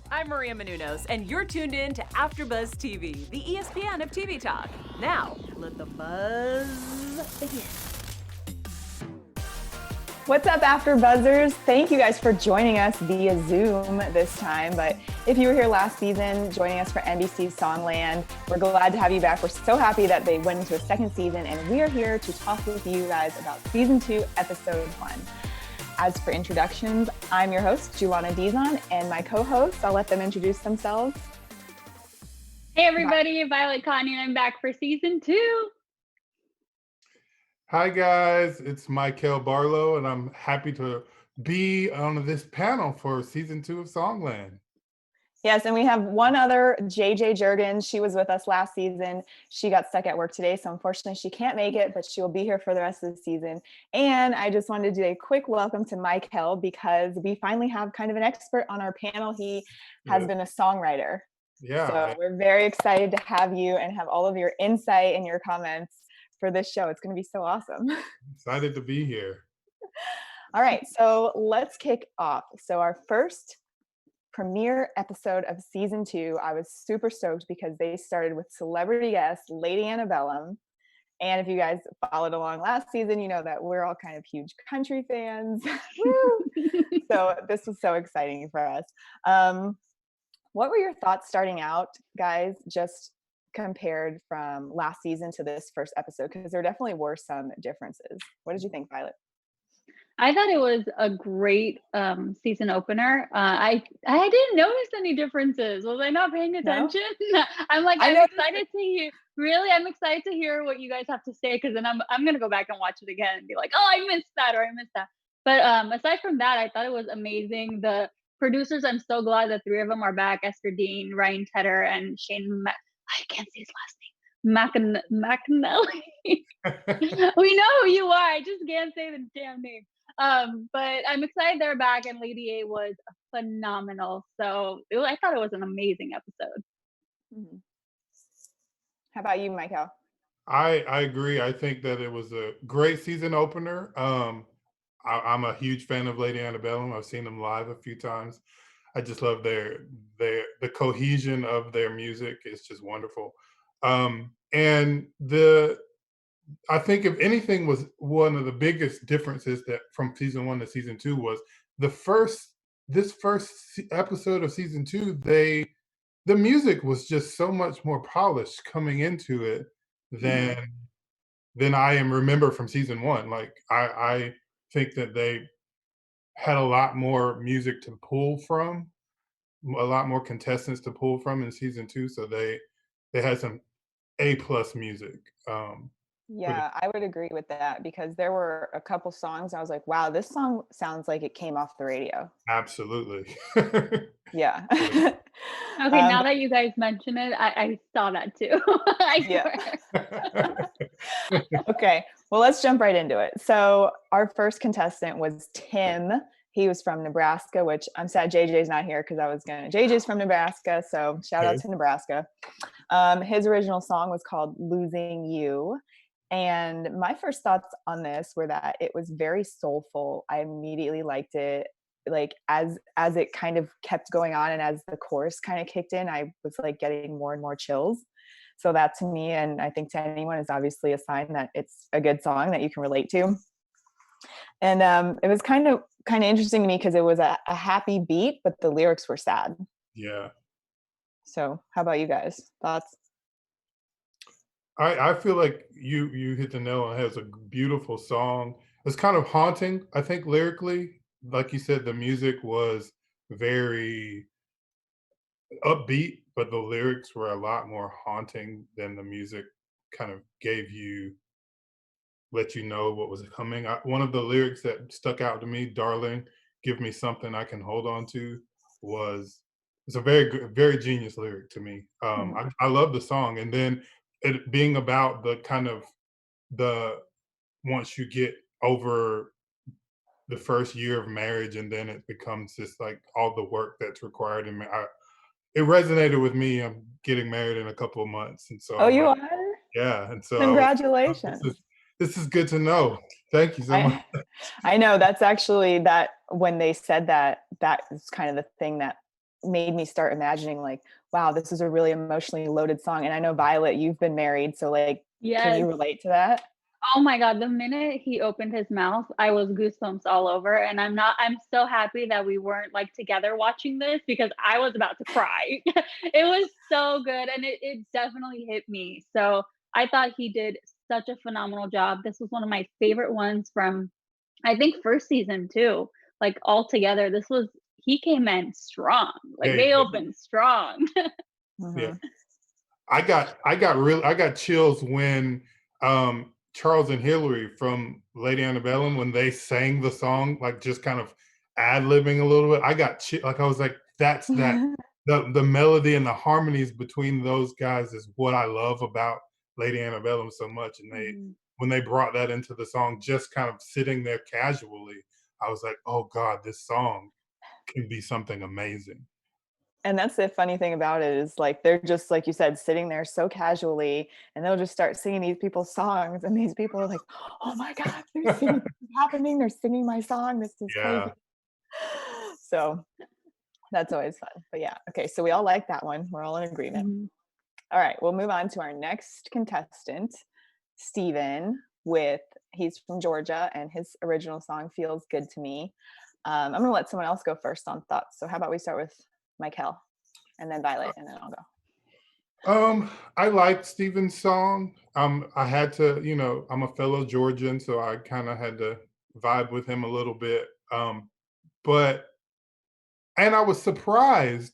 I'm Maria Menounos, and you're tuned in to AfterBuzz TV, the ESPN of TV talk. Now, let the buzz begin. What's up, AfterBuzzers? Thank you guys for joining us via Zoom this time. But if you were here last season, joining us for NBC's Songland, we're glad to have you back. We're so happy that they went into a second season, and we are here to talk with you guys about season 2, episode 1. As for introductions, I'm your host, Sharona Dizon, and my co-hosts, I'll let them introduce themselves. Hey everybody, Violet Connie, and I'm back for season 2. Hi guys, it's Michael Barlow, and I'm happy to be on this panel for season 2 of Songland. Yes, and we have one other, JJ Jurgens. She was with us last season. She got stuck at work today, so unfortunately she can't make it, but she will be here for the rest of the season. And I just wanted to do a quick welcome to Michael because we finally have kind of an expert on our panel. He has been a songwriter. Yeah. So we're very excited to have you and have all of your insight and your comments for this show. It's going to be so awesome. Excited to be here. All right, so let's kick off. So our first premiere episode of season 2, I was super stoked because they started with celebrity guest Lady Antebellum. And if you guys followed along last season, you know that we're all kind of huge country fans. So this was so exciting for us. What were your thoughts starting out, guys, just compared from last season to this first episode? Because there definitely were some differences. What did you think, Violet? I thought it was a great season opener. I didn't notice any differences. Was I not paying attention? No? I'm excited to hear. Really, I'm excited to hear what you guys have to say, because then I'm gonna go back and watch it again and be like, oh, I missed that or I missed that. But aside from that, I thought it was amazing. The producers, I'm so glad the 3 of them are back: Esther Dean, Ryan Tedder, and Shane. I can't say his last name. McAnally. We know who you are. I just can't say the damn name. But I'm excited they're back, and Lady A was phenomenal. So I thought it was an amazing episode. Mm-hmm. How about you, Michael? I agree. I think that it was a great season opener. I'm a huge fan of Lady Antebellum. I've seen them live a few times. I just love the cohesion of their music is just wonderful. And I think if anything was one of the biggest differences that from season 1 to season 2 was this first episode of season 2, the music was just so much more polished coming into it than I remember from season 1. Like I think that they had a lot more music to pull from, a lot more contestants to pull from in season 2. So they had some A+ music. Yeah, I would agree with that, because there were a couple songs I was like, wow, this song sounds like it came off the radio. Absolutely. Yeah. Okay, now that you guys mention it, I saw that too. I swear. Okay, well, let's jump right into it. So our first contestant was Tim. He was from Nebraska, which I'm sad JJ's not here, because JJ's from Nebraska, so shout out to Nebraska. His original song was called Losing You. And my first thoughts on this were that it was very soulful. I immediately liked it. Like as it kind of kept going on, and as the chorus kind of kicked in, I was like getting more and more chills. So that to me, and I think to anyone, is obviously a sign that it's a good song that you can relate to. And it was kind of interesting to me because it was a happy beat, but the lyrics were sad. Yeah. So how about you guys? Thoughts? I feel like you hit the nail on the head. It's a beautiful song. It's kind of haunting, I think, lyrically. Like you said, the music was very upbeat, but the lyrics were a lot more haunting than the music kind of let you know what was coming. One of the lyrics that stuck out to me, "Darling, give me something I can hold on to," it's a very good, very genius lyric to me. I love the song, and then it being about the kind of once you get over the first year of marriage, and then it becomes just like all the work that's required. And it resonated with me. I'm getting married in a couple of months, and so you are? Yeah, and so Congratulations. This is good to know. Thank you so much. I know, that's actually that when they said that is kind of the thing that made me start imagining like, wow, this is a really emotionally loaded song. And I know Violet, you've been married, so like, can Yes. you relate to that? Oh my God, the minute he opened his mouth, I was goosebumps all over. And I'm so happy that we weren't like together watching this because I was about to cry. It was so good and it definitely hit me. So I thought he did such a phenomenal job. This was one of my favorite ones from, I think, first season too. Like all together, he came in strong. Like they opened strong. Yeah. I got chills when Charles and Hillary from Lady Antebellum, when they sang the song, like just kind of ad-libbing a little bit. I got like, I was like, that's the melody and the harmonies between those guys is what I love about Lady Antebellum so much. And when they brought that into the song, just kind of sitting there casually, I was like, oh God, this song can be something amazing. And that's the funny thing about it is like, they're just, like you said, sitting there so casually and they'll just start singing these people's songs. And these people are like, oh my God, they're singing, this is happening. They're singing my song. This is crazy. So that's always fun. But yeah. Okay. So we all like that one. We're all in agreement. All right. We'll move on to our next contestant, Steven, he's from Georgia and his original song Feels Good to Me. I'm going to let someone else go first on thoughts. So how about we start with Michael and then Violet and then I'll go. I liked Steven's song. I had to, I'm a fellow Georgian, so I kind of had to vibe with him a little bit. And I was surprised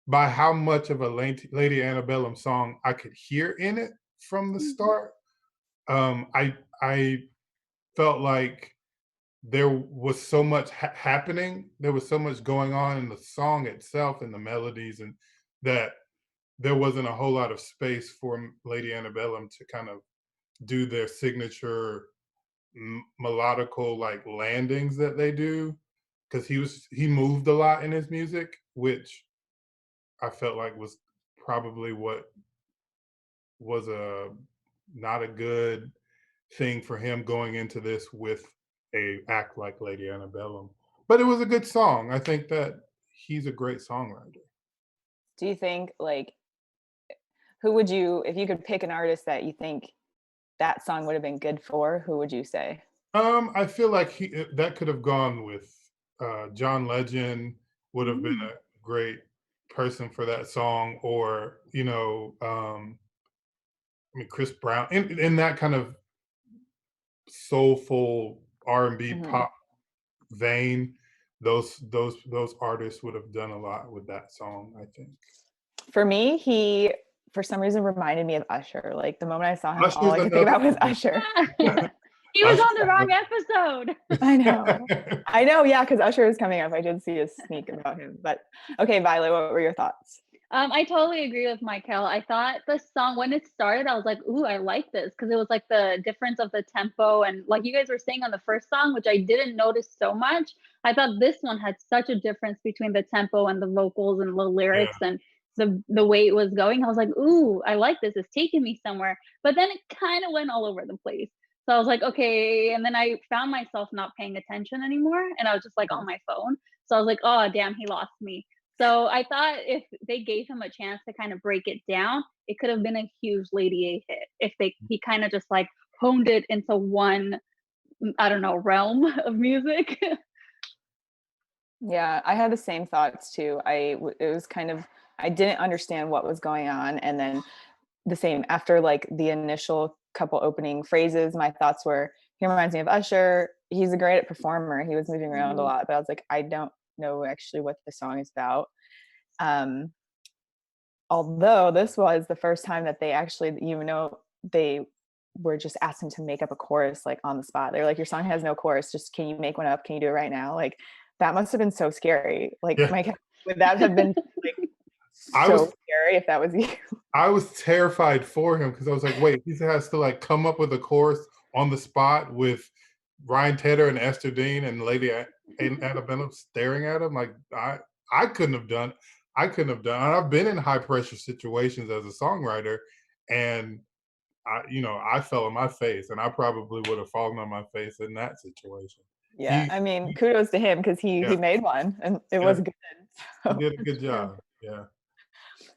by how much of a Lady Antebellum song I could hear in it from the start. I felt like there was so much happening. There was so much going on in the song itself and the melodies, and that there wasn't a whole lot of space for Lady Antebellum to kind of do their signature melodical like landings that they do, because he moved a lot in his music, which I felt like was probably what was not a good thing for him going into this with a act like Lady Antebellum. But it was a good song. I think that he's a great songwriter. Do you think, like, who would you, if you could pick an artist that you think that song would have been good for, who would you say? I feel like that could have gone with John Legend would have been a great person for that song, or Chris Brown in that kind of soulful R&B pop vein. Those artists would have done a lot with that song, I think. For me, he for some reason reminded me of Usher. Like the moment I saw him, all I could think about was Usher. He was on the wrong episode. I know, yeah, because Usher is coming up. I did see a sneak about him. But okay, Violet, what were your thoughts? I totally agree with Michael. I thought the song, when it started, I was like, ooh, I like this, because it was like the difference of the tempo, and like you guys were saying on the first song, which I didn't notice so much. I thought this one had such a difference between the tempo and the vocals and the lyrics and the way it was going. I was like, ooh, I like this. It's taking me somewhere. But then it kind of went all over the place. So I was like, okay. And then I found myself not paying attention anymore. And I was just like on my phone. So I was like, oh, damn, he lost me. So I thought if they gave him a chance to kind of break it down, it could have been a huge Lady A hit. If he kind of just like honed it into one, I don't know, realm of music. Yeah, I had the same thoughts too. It was kind of, I didn't understand what was going on. And then the same after like the initial couple opening phrases, my thoughts were, he reminds me of Usher. He's a great performer. He was moving around a lot, but I was like, I don't know actually what the song is about. Although this was the first time that they actually, they were just asked him to make up a chorus like on the spot. They're like, your song has no chorus, just can you make one up? Can you do it right now? Like that must have been so scary. Like would that have been like scary if that was you? I was terrified for him because I was like, wait, he has to like come up with a chorus on the spot with Ryan Tedder and Esther Dean and Lady Antebellum staring at him. Like I couldn't have done. I've been in high pressure situations as a songwriter, and I fell on my face, and I probably would have fallen on my face in that situation. Yeah, I mean, kudos to him because he made one and it was good. So. He did a good job. Yeah.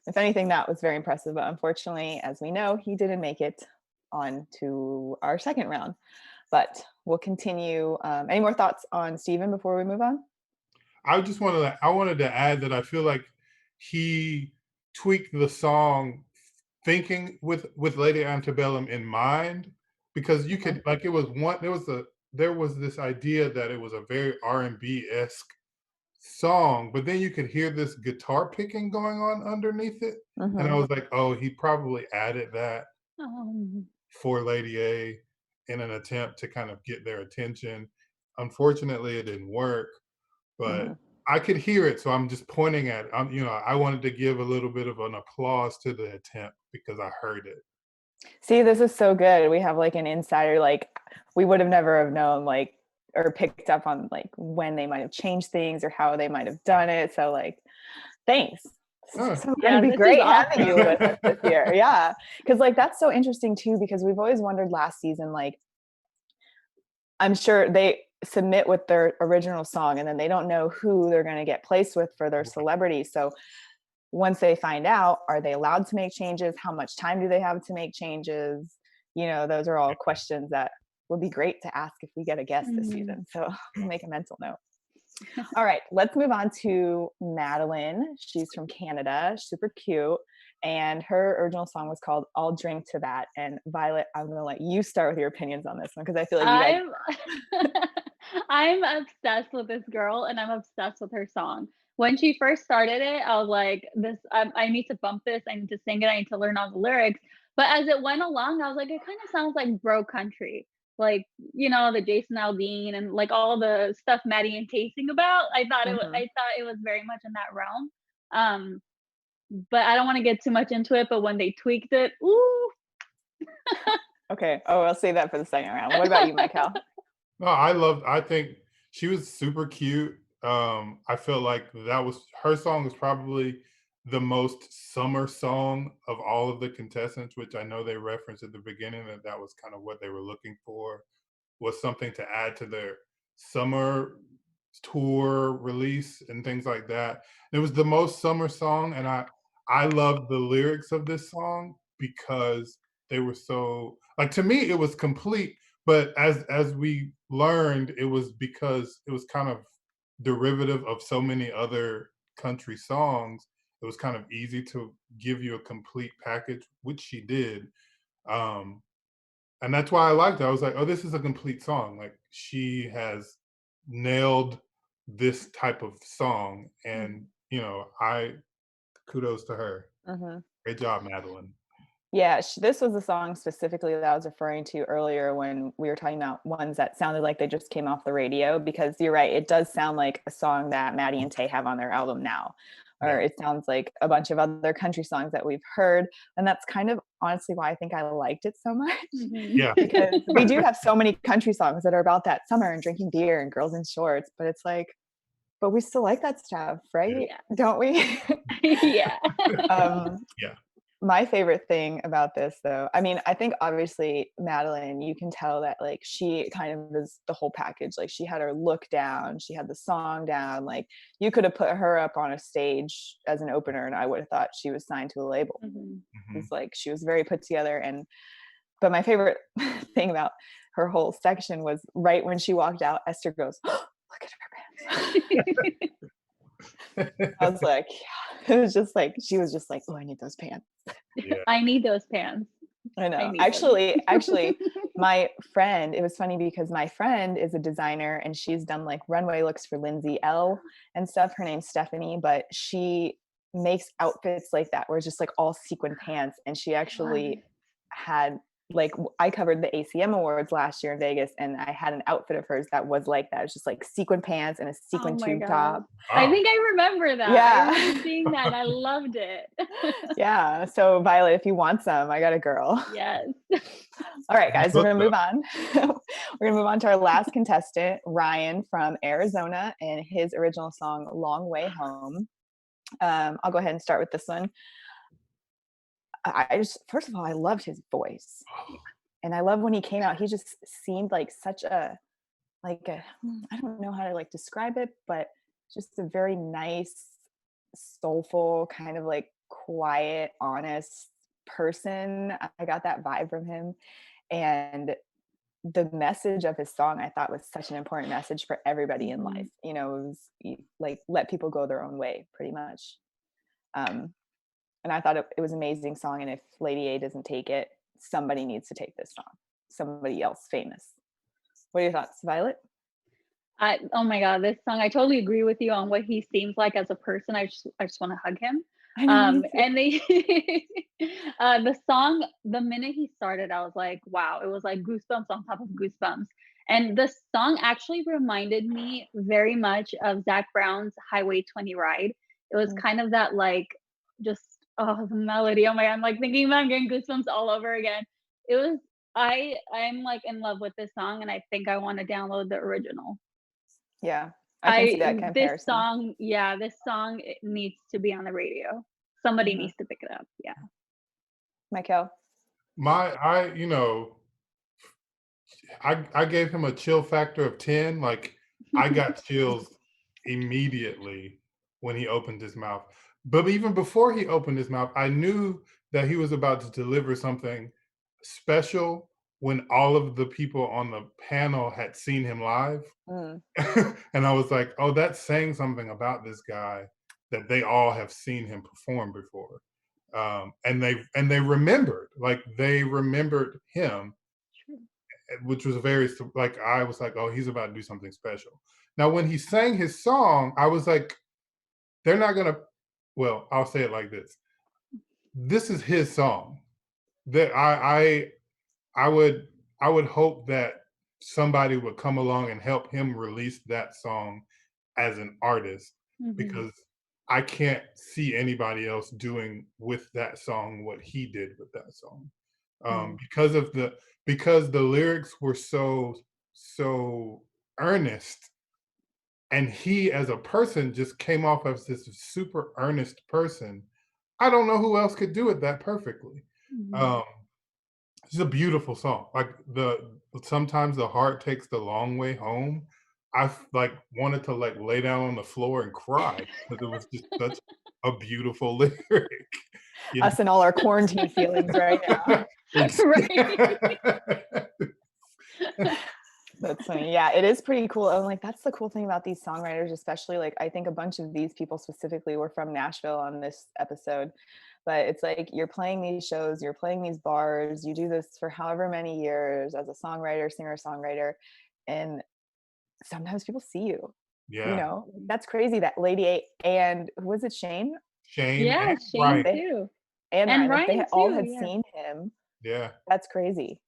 If anything, that was very impressive. But unfortunately, as we know, he didn't make it on to our second round. But we'll continue. Any more thoughts on Steven before we move on? I wanted to add that I feel like he tweaked the song thinking with Lady Antebellum in mind, because you could like there was this idea that it was a very R&B-esque song, but then you could hear this guitar picking going on underneath it. And I was like, oh, he probably added that for Lady A in an attempt to kind of get their attention. Unfortunately, it didn't work, but I could hear it. So I'm just pointing at, I wanted to give a little bit of an applause to the attempt because I heard it. See, this is so good. We have like an insider, like we would have never have known, like, or picked up on like when they might have changed things or how they might have done it. So like, thanks. So it'd be great having you with us this year. Yeah. Cause like, that's so interesting too, because we've always wondered last season, like, I'm sure they submit with their original song and then they don't know who they're going to get placed with for their celebrity. So once they find out, are they allowed to make changes? How much time do they have to make changes? Those are all questions that would be great to ask if we get a guest this season. So we'll make a mental note. All right, let's move on to Madeline. She's from Canada, super cute. And her original song was called I'll Drink to That. And Violet, I'm going to let you start with your opinions on this one because I feel like you guys... I'm obsessed with this girl and I'm obsessed with her song. When she first started it, I was like, I need to bump this. I need to sing it. I need to learn all the lyrics. But as it went along, I was like, it kind of sounds like bro country. Like, the Jason Aldean and like all the stuff Maddie and Tay sing about. I thought it was very much in that realm. But I don't want to get too much into it. But when they tweaked it, ooh. Okay. Oh, I'll save that for the second round. What about you, Michael? No, I think she was super cute. I felt like her song was probably the most summer song of all of the contestants, which I know they referenced at the beginning that was kind of what they were looking for, was something to add to their summer tour release and things like that. It was the most summer song, and I love the lyrics of this song because they were so, like, to me it was complete, but as we learned, it was because it was kind of derivative of so many other country songs. It was kind of easy to give you a complete package, which she did. And that's why I liked it. I was like, oh, this is a complete song. Like, she has nailed this type of song. And, kudos to her. Great job, Madeline. Yeah, this was a song specifically that I was referring to earlier when we were talking about ones that sounded like they just came off the radio, because you're right, it does sound like a song that Maddie and Tay have on their album now, or it sounds like a bunch of other country songs that we've heard. And that's kind of honestly why I think I liked it so much. Yeah. Because we do have so many country songs that are about that summer and drinking beer and girls in shorts, but it's like, but we still like that stuff, right? Yeah. Don't we? Yeah. Yeah. My favorite thing about this, though, I mean, I think obviously Madeline, you can tell that like she kind of is the whole package. Like, she had her look down, she had the song down. Like, you could have put her up on a stage as an opener and I would have thought she was signed to a label. It's like she was very put together. But my favorite thing about her whole section was right when she walked out, Esther goes, oh, look at her pants. I was like, yeah. It was just like, she was just like, oh, I need those pants. Yeah. I need those pants. I know. Actually, my friend, it was funny because my friend is a designer and she's done like runway looks for Lindsay L and stuff. Her name's Stephanie, but she makes outfits like that where it's just like all sequin pants. And she actually had, like, I covered the ACM Awards last year in Vegas and I had an outfit of hers that was like that. It was just like sequin pants and a sequin tube top. Wow. I think I remember that. Yeah. I remember seeing that. I loved it. Yeah. So Violet, if you want some, I got a girl. Yes. All right, guys, we're going to move on. We're going to move on to our last contestant, Ryan from Arizona, and his original song, Long Way Home. I'll go ahead and start with this one. First of all, I loved his voice. And I love when he came out, he just seemed like such a like I don't know how to like describe it, but just a very nice, soulful, kind of like quiet, honest person. I got that vibe from him. And the message of his song I thought was such an important message for everybody in life. You know, it was like let people go their own way, pretty much. And I thought it was an amazing song. And if Lady A doesn't take it, somebody needs to take this song. Somebody else famous. What are your thoughts, Violet? Oh my God, this song, I totally agree with you on what he seems like as a person. I just want to hug him. I know, And they, the song, the minute he started, I was like, wow, it was like goosebumps on top of goosebumps. And the song actually reminded me very much of Zach Brown's Highway 20 Ride. It was kind of that like, just, oh, the melody. Oh my God, I'm like thinking about getting goosebumps all over again. It was, I'm like in love with this song, and I think I want to download the original. Yeah, I can see that comparison. This song it needs to be on the radio. Somebody needs to pick it up. Yeah. Michael? I gave him a chill factor of 10. Like I got chills immediately when he opened his mouth. But even before he opened his mouth, I knew that he was about to deliver something special when all of the people on the panel had seen him live. And I was like, oh, that's saying something about this guy that they all have seen him perform before. And they remembered him, which was very, like, I was like, oh, he's about to do something special. Now, when he sang his song, I was like, they're not gonna, well, I'll say it like this. This is his song. That I would hope that somebody would come along and help him release that song as an artist, because I can't see anybody else doing with that song what he did with that song. Because the lyrics were so earnest, and he as a person just came off as this super earnest person. I don't know who else could do it that perfectly. It's a beautiful song. Like sometimes the heart takes the long way home. I like wanted to like lay down on the floor and cry because it was just such a beautiful lyric. Us and all our quarantine feelings right now. That's funny. Yeah, it is pretty cool. And like that's the cool thing about these songwriters, especially like I think a bunch of these people specifically were from Nashville on this episode. But it's like you're playing these shows, you're playing these bars, you do this for however many years as a songwriter, singer-songwriter, and sometimes people see you. Yeah. You know, that's crazy that Lady A and who was it, Shane? Shane. Yeah, Shane too. And Ryan, if they all had too, seen him, yeah, that's crazy.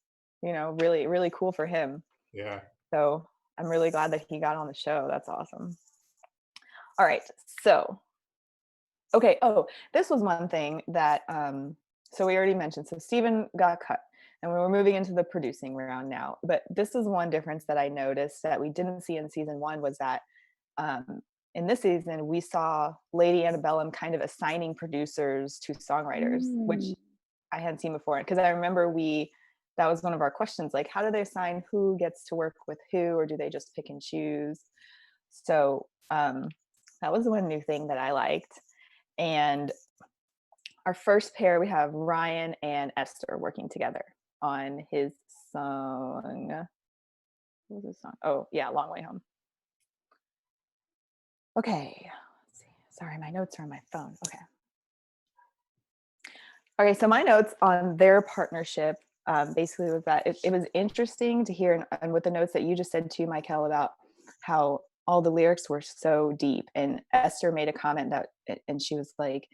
You know, really, really cool for him. Yeah. So I'm really glad that he got on the show. That's awesome. All right. So, okay. Oh, this was one thing that, so we already mentioned. So Steven got cut and we're moving into the producing round now. But this is one difference that I noticed that we didn't see in season one was that in this season, we saw Lady Antebellum kind of assigning producers to songwriters, which I hadn't seen before. Because I remember that was one of our questions, like, how do they assign who gets to work with who, or do they just pick and choose? So that was one new thing that I liked. And our first pair, we have Ryan and Esther working together on his song. What was his song? Oh, yeah, Long Way Home. Okay, let's see. Sorry, my notes are on my phone. Okay, so my notes on their partnership basically was that it was interesting to hear, and with the notes that you just said too, Michael, about how all the lyrics were so deep. And Esther made a comment and she was like,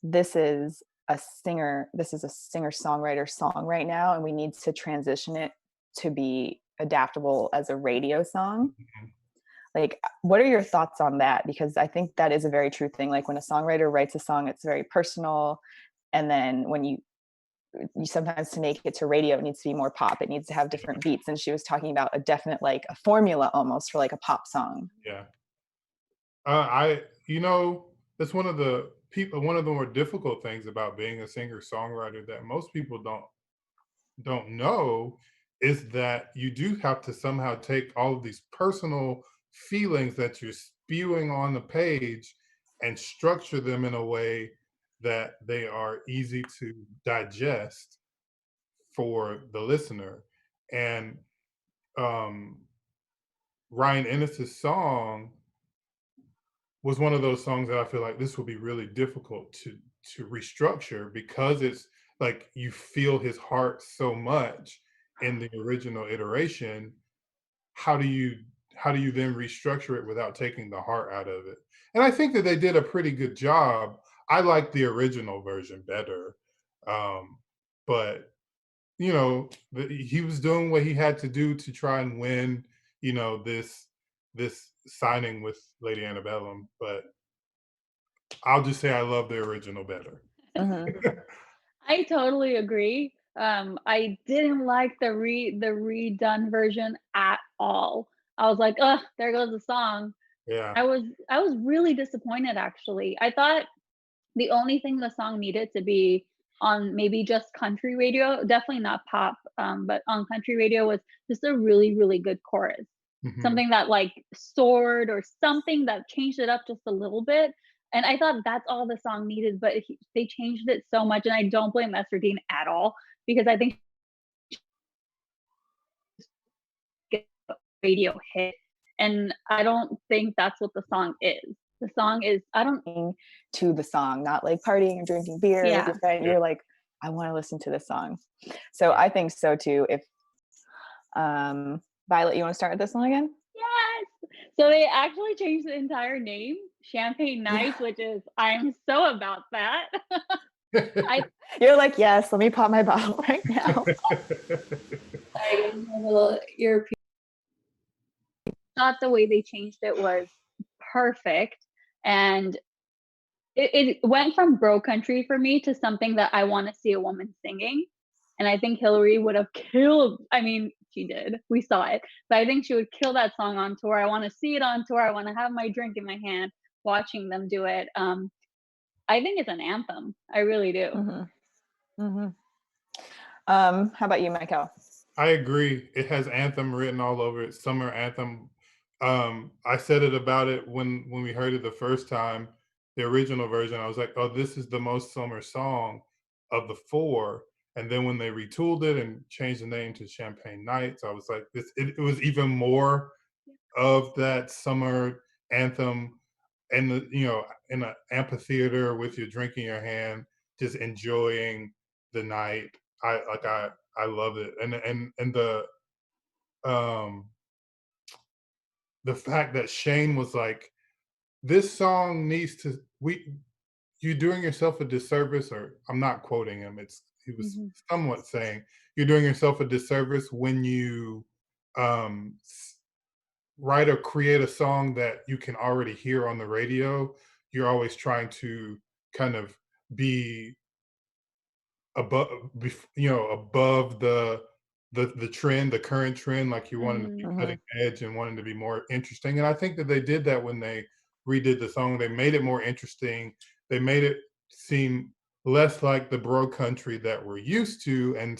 this is a singer-songwriter song right now, and we need to transition it to be adaptable as a radio song. Like, what are your thoughts on that? Because I think that is a very true thing. Like when a songwriter writes a song, it's very personal. And then when you sometimes to make it to radio, it needs to be more pop. It needs to have different beats. And she was talking about a definite, like a formula almost for like a pop song. Yeah. That's one of the more difficult things about being a singer-songwriter that most people don't know is that you do have to somehow take all of these personal feelings that you're spewing on the page and structure them in a way that they are easy to digest for the listener. And Ryan Ennis's song was one of those songs that I feel like this will be really difficult to restructure, because it's like you feel his heart so much in the original iteration. How do you then restructure it without taking the heart out of it? And I think that they did a pretty good job. I like the original version better, but he was doing what he had to do to try and win, this signing with Lady Antebellum. But I'll just say I love the original better. I totally agree. I didn't like the redone version at all. I was like, "Ugh, there goes the song." Yeah. I was really disappointed, actually. I thought the only thing the song needed to be on maybe just country radio, definitely not pop, but on country radio, was just a really, really good chorus. Something that like soared, or something that changed it up just a little bit. And I thought that's all the song needed, but they changed it so much. And I don't blame Esther Dean at all, because I think radio hit. And I don't think that's what the song is. The song is, I don't to the song, not like partying and drinking beer with your friend. You're like, I want to listen to this song. So I think so too. If Violet, you want to start with this one again? Yes. So they actually changed the entire name, Champagne Nights, which is, I'm so about that. You're like, yes, let me pop my bottle right now. I a little European. Thought the way they changed it was perfect, and it went from bro country for me to something that I want to see a woman singing. And I think Hillary would have killed, I mean, she did, we saw it, but I think she would kill that song on tour. I want to see it on tour. I want to have my drink in my hand watching them do it. I think it's an anthem. I really do. How about you, Michael? I agree. It has anthem written all over it. Summer anthem. I said it about it when we heard it the first time, the original version. I was like, oh, this is the most summer song of the four. And then when they retooled it and changed the name to Champagne Nights, I was like, it was even more of that summer anthem, and in an amphitheater with your drink in your hand, just enjoying the night. I love it. And the fact that Shane was like, this song needs to, you're doing yourself a disservice, or I'm not quoting him, he was somewhat saying, you're doing yourself a disservice when you write or create a song that you can already hear on the radio. You're always trying to kind of be above the trend, the current trend, like you wanted to be cutting edge and wanting to be more interesting. And I think that they did that when they redid the song. They made it more interesting. They made it seem less like the bro country that we're used to, and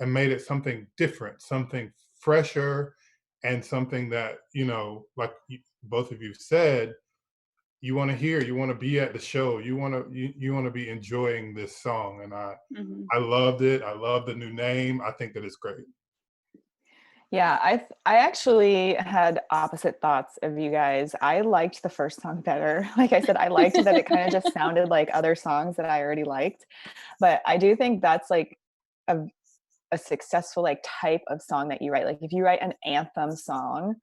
made it something different, something fresher, and something that, like both of you said, you want to hear, you want to be at the show, you want to be enjoying this song. And I loved it. I love the new name. I think that it's great. Yeah, I actually had opposite thoughts of you guys. I liked the first song better. Like I said, I liked that it kind of just sounded like other songs that I already liked. But I do think that's like a successful like type of song that you write. Like if you write an anthem song,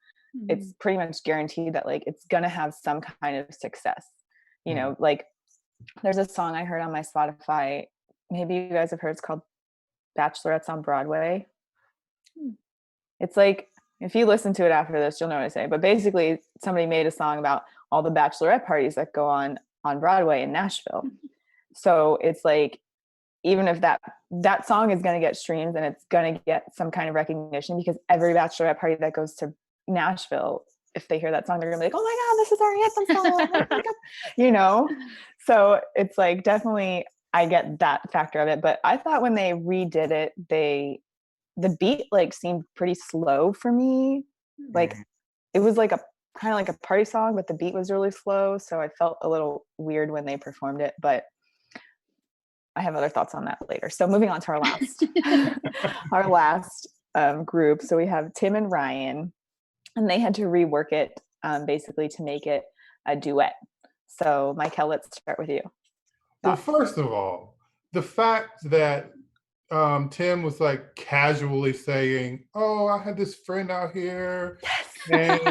it's pretty much guaranteed that like it's gonna have some kind of success. Like there's a song I heard on my Spotify, maybe you guys have heard, it's called Bachelorettes on Broadway. It's like, if you listen to it after this, you'll know what I say. But basically, somebody made a song about all the bachelorette parties that go on Broadway in Nashville. So it's like, even if that song is going to get streams and it's going to get some kind of recognition, because every bachelorette party that goes to Nashville, if they hear that song, they're going to be like, oh my God, this is our anthem song. So it's like, definitely, I get that factor of it. But I thought when they redid it, they the beat like seemed pretty slow for me. Like it was like a kind of like a party song, but the beat was really slow. So I felt a little weird when they performed it, but I have other thoughts on that later. So moving on to our last, our last group. So we have Tim and Ryan, and they had to rework it basically to make it a duet. So Michael, let's start with you. Well, first of all, the fact that Tim was like casually saying, "Oh, I had this friend out here, and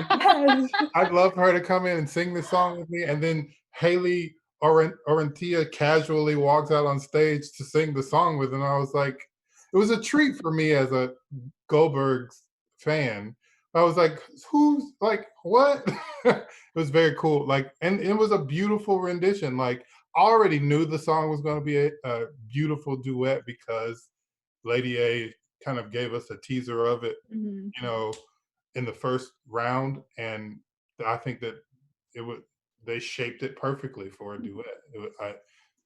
I'd love her to come in and sing this song with me," and then Haley Orentia casually walks out on stage to sing the song with him. I was like, it was a treat for me as a Goldberg's fan. I was like, who's like what? It was very cool. Like, and it was a beautiful rendition. Like, I already knew the song was going to be a beautiful duet because Lady A kind of gave us a teaser of it, you know, in the first round, and I think that it would. They shaped it perfectly for a duet.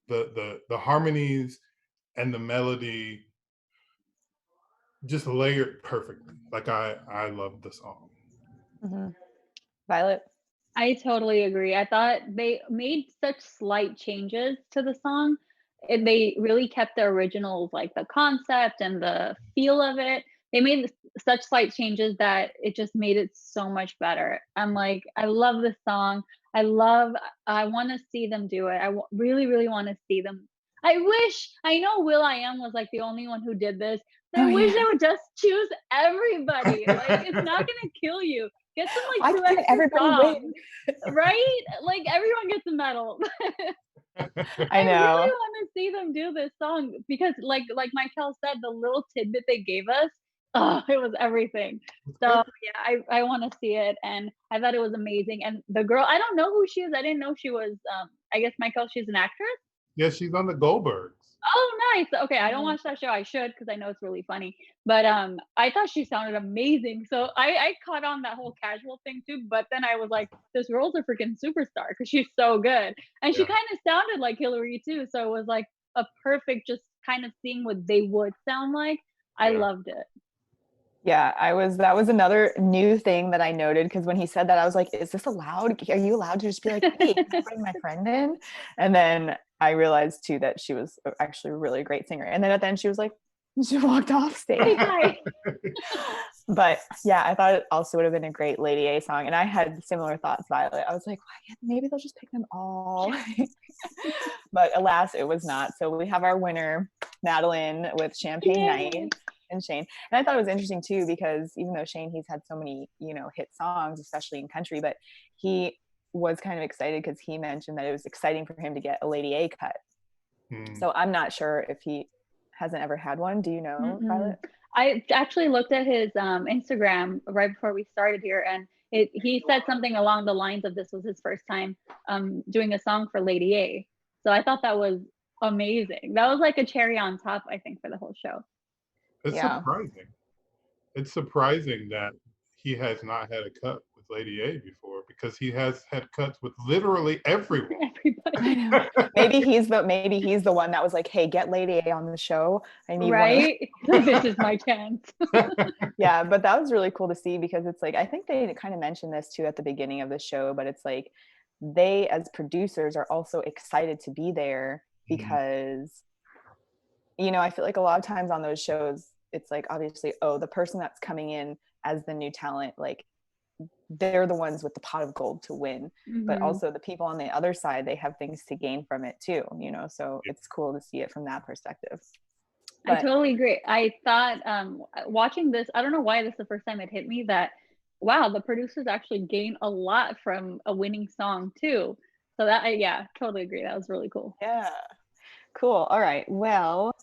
The harmonies and the melody just layered perfectly. Like I loved the song. Violet? I totally agree. I thought they made such slight changes to the song, and they really kept the originals, like the concept and the feel of it. They made such slight changes that it just made it so much better. I'm like, I love this song. I want to see them do it. Really, really want to see them. I know will.i.am was like the only one who did this. But I wish they would just choose everybody. Like, it's not going to kill you. Get some like two extra songs, right? Like everyone gets a medal. I know. really want to see them do this song because, like Michael said, the little tidbit they gave us, it was everything. So yeah, I want to see it, and I thought it was amazing. And the girl, I don't know who she is. I didn't know she was. I guess Michael, she's an actress. Yeah, she's on the Goldbergs. Oh, nice. Okay, I don't watch that show. I should because I know it's really funny. But I thought she sounded amazing. So I caught on that whole casual thing too. But then I was like, this girl's a freaking superstar because she's so good. And she kind of sounded like Hillary too. So it was like a perfect just kind of seeing what they would sound like. I loved it. Yeah, that was another new thing that I noted because when he said that, I was like, is this allowed? Are you allowed to just be like, hey, can I bring my friend in? And then I realized too that she was actually a really great singer. And then at the end she was like, she walked off stage. But yeah, I thought it also would have been a great Lady A song. And I had similar thoughts, Violet. I was like, maybe they'll just pick them all. But alas, it was not. So we have our winner, Madeline, with Champagne Night. And Shane. And I thought it was interesting too, because even though Shane, he's had so many, hit songs, especially in country, but he was kind of excited because he mentioned that it was exciting for him to get a Lady A cut. So I'm not sure if he hasn't ever had one. Do you know, Violet? I actually looked at his Instagram right before we started here, and he said something along the lines of this was his first time doing a song for Lady A. So I thought that was amazing. That was like a cherry on top, I think, for the whole show. It's surprising. It's surprising that he has not had a cut with Lady A before because he has had cuts with literally everyone. I know. Maybe he's the one that was like, hey, get Lady A on the show. I need one. This is my chance. Yeah, but that was really cool to see because it's like, I think they kind of mentioned this too at the beginning of the show, but it's like they as producers are also excited to be there because I feel like a lot of times on those shows, it's like, obviously, the person that's coming in as the new talent, like they're the ones with the pot of gold to win, but also the people on the other side, they have things to gain from it too, so it's cool to see it from that perspective. I totally agree. I thought watching this, I don't know why this is the first time it hit me that, wow, the producers actually gain a lot from a winning song too. So that, totally agree. That was really cool. Yeah. Cool. All right. Well,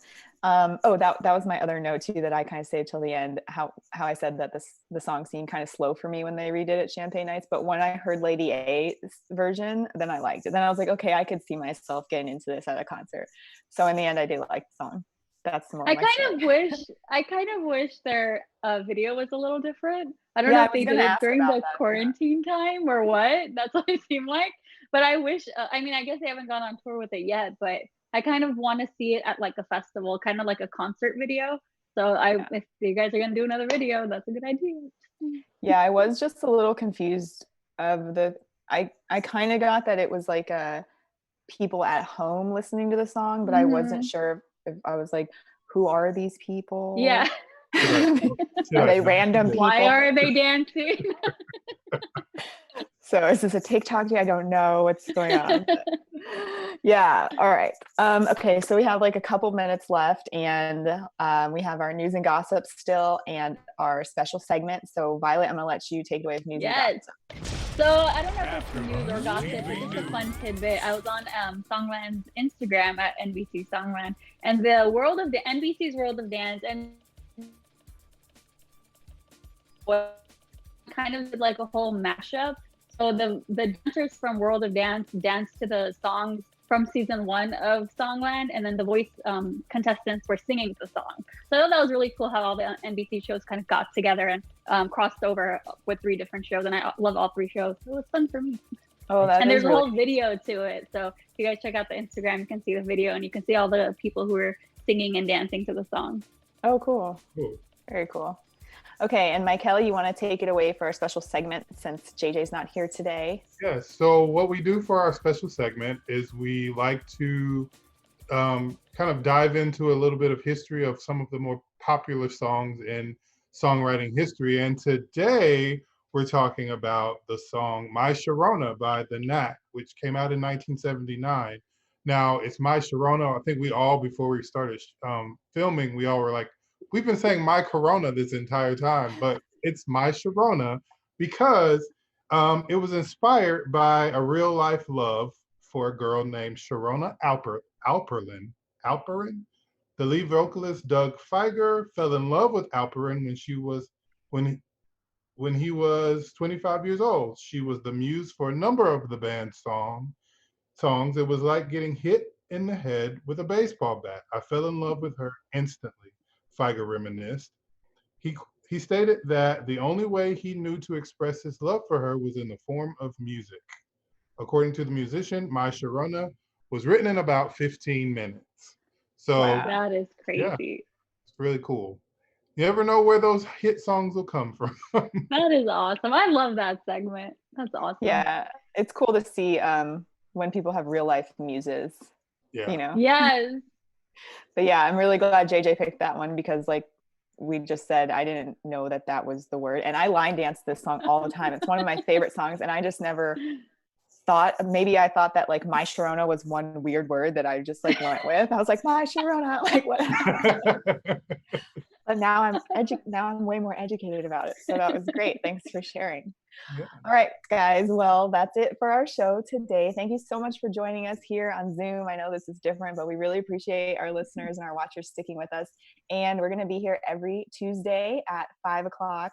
that was my other note too that I kind of saved till the end. How I said that the song seemed kind of slow for me when they redid it, Champagne Nights. But when I heard Lady A's version, then I liked it. Then I was like, okay, I could see myself getting into this at a concert. So in the end, I did like the song. That's more. I kind of wish their video was a little different. I don't know if they did it during the quarantine time or what. That's what it seemed like. But I wish. I guess they haven't gone on tour with it yet, but I kind of want to see it at like a festival, kind of like a concert video. So if you guys are gonna do another video, that's a good idea. Yeah, I was just a little confused of I kind of got that it was like people at home listening to the song, but I wasn't sure if I was like, who are these people? Yeah. Are they random people? Why are they dancing? So is this a TikTok? I don't know what's going on. Yeah. All right. Okay. So we have like a couple minutes left, and we have our news and gossip still, and our special segment. So Violet, I'm gonna let you take it away with news and gossip. So I don't know if it's news or gossip, but just a fun tidbit. I was on Songland's Instagram at NBC Songland, and NBC's World of Dance, and kind of did like a whole mashup. So the dancers from World of Dance danced to the songs from season 1 of Songland, and then the voice contestants were singing the song. So I thought that was really cool how all the NBC shows kind of got together and crossed over with 3 different shows, and I love all 3 shows. So it was fun for me. Oh, and there's a whole video to it. So if you guys check out the Instagram, you can see the video, and you can see all the people who are singing and dancing to the song. Oh, cool. Very cool. Okay, and Michael, you want to take it away for our special segment since JJ's not here today? Yes. So what we do for our special segment is we like to kind of dive into a little bit of history of some of the more popular songs in songwriting history. And today we're talking about the song My Sharona by The Knack, which came out in 1979. Now, it's My Sharona. I think we all, before we started filming, we all were like, we've been saying My Corona this entire time, but it's My Sharona because it was inspired by a real life love for a girl named Sharona Alperin. The lead vocalist Doug Fieger fell in love with Alperin when he was 25 years old. She was the muse for a number of the band's songs. It was like getting hit in the head with a baseball bat. I fell in love with her instantly, Fieger reminisced. He stated that the only way he knew to express his love for her was in the form of music. According to the musician, My Sharona was written in about 15 minutes. So that is crazy. Yeah, it's really cool. You never know where those hit songs will come from. That is awesome. I love that segment. That's awesome. Yeah, it's cool to see when people have real life muses. Yeah. You know? Yes. But yeah, I'm really glad JJ picked that one because like we just said, I didn't know that was the word. And I line dance this song all the time. It's one of my favorite songs. And I just never thought that like My Sharona was one weird word that I just like went with. I was like, My Sharona, like what? But now I'm way more educated about it. So that was great. Thanks for sharing. Yeah. All right, guys. Well, that's it for our show today. Thank you so much for joining us here on Zoom. I know this is different, but we really appreciate our listeners and our watchers sticking with us. And we're going to be here every Tuesday at 5:00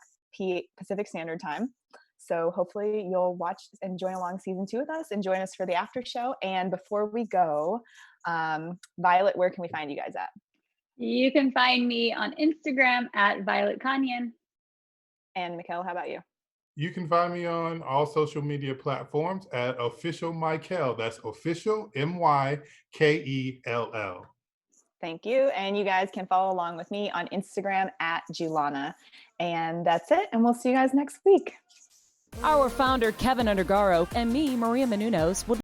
Pacific Standard Time. So hopefully you'll watch and join along season 2 with us and join us for the after show. And before we go, Violet, where can we find you guys at? You can find me on Instagram at Violet Kanyan. And Mikel, how about you? You can find me on all social media platforms at Official Mikel. That's Official MYKELL. Thank you. And you guys can follow along with me on Instagram at Julana. And that's it. And we'll see you guys next week. Our founder, Keven Undergaro, and me, Maria Menounos, would